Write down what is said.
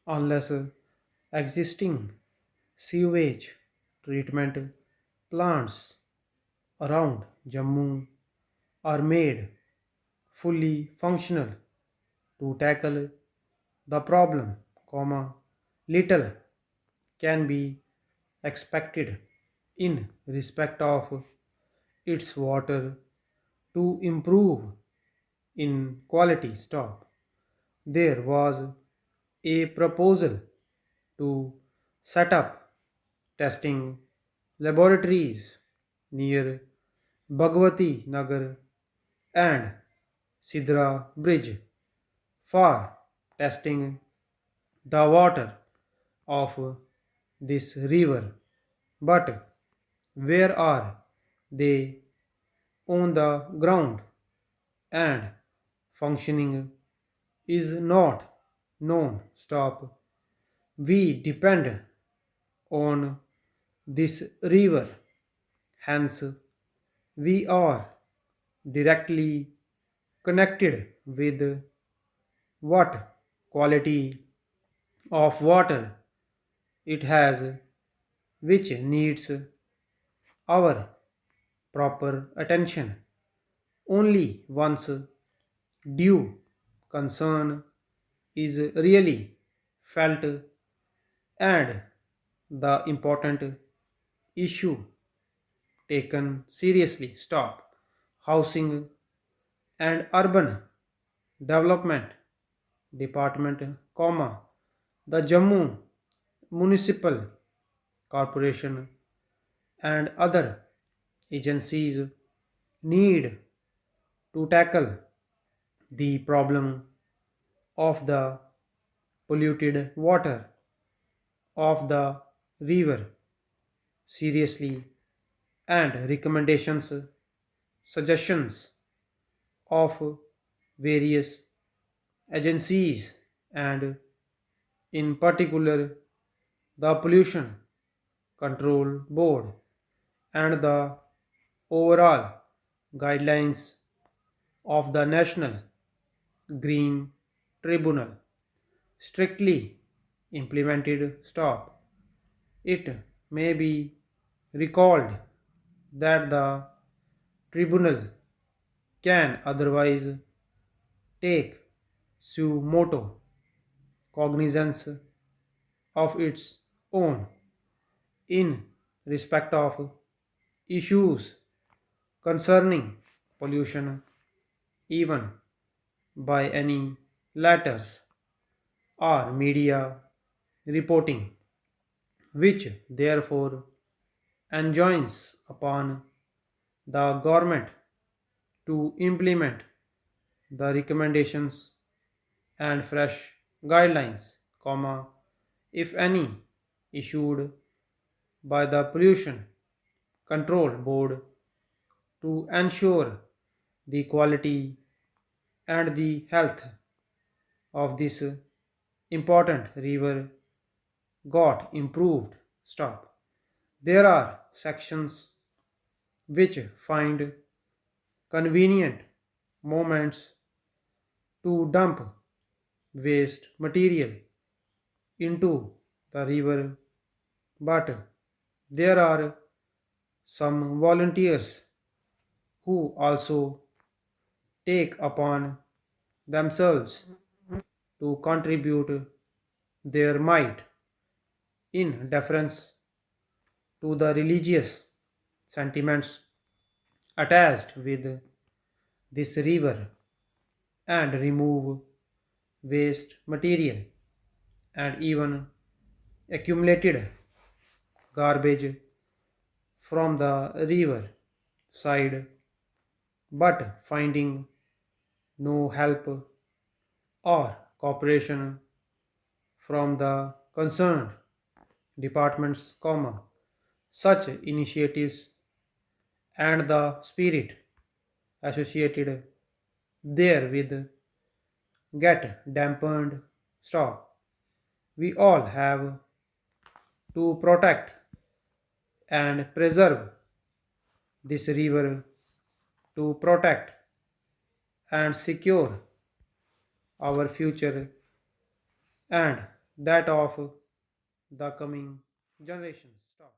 unless existing sewage treatment plants around Jammu are made fully functional to tackle the problem, little can be expected in respect of its water to improve in quality. Stop. There was a proposal to set up testing laboratories near Bhagwati Nagar and Sidra Bridge for testing the water of this river. But where are they on the ground and functioning is not known. Stop. We depend on this river, hence, we are directly connected with what quality of water it has, which needs our proper attention. Only once due concern is really felt and the important issue taken seriously. Stop. Housing and Urban Development Department, the Jammu Municipal Corporation and other agencies need to tackle the problem of the polluted water of the river seriously, and recommendations suggestions of various agencies and in particular the pollution control board and the overall guidelines of the national green tribunal strictly implemented. Stop. It may be recalled that the tribunal can otherwise take suo moto cognizance of its own in respect of issues concerning pollution, even by any letters or media reporting, which therefore enjoins upon the government to implement the recommendations and fresh guidelines, if any, issued by the pollution control board to ensure the quality and the health of this important river got improved. Stop. There are sections which find convenient moments to dump waste material into the river, but there are some volunteers who also take upon themselves to contribute their might in deference to the religious sentiments attached with this river and remove waste material and even accumulated garbage from the river side, but finding no help or cooperation from the concerned departments, such initiatives and the spirit associated therewith get dampened. Stop. We all have to protect and preserve this river, to protect and secure our future and that of the coming generations. Stop.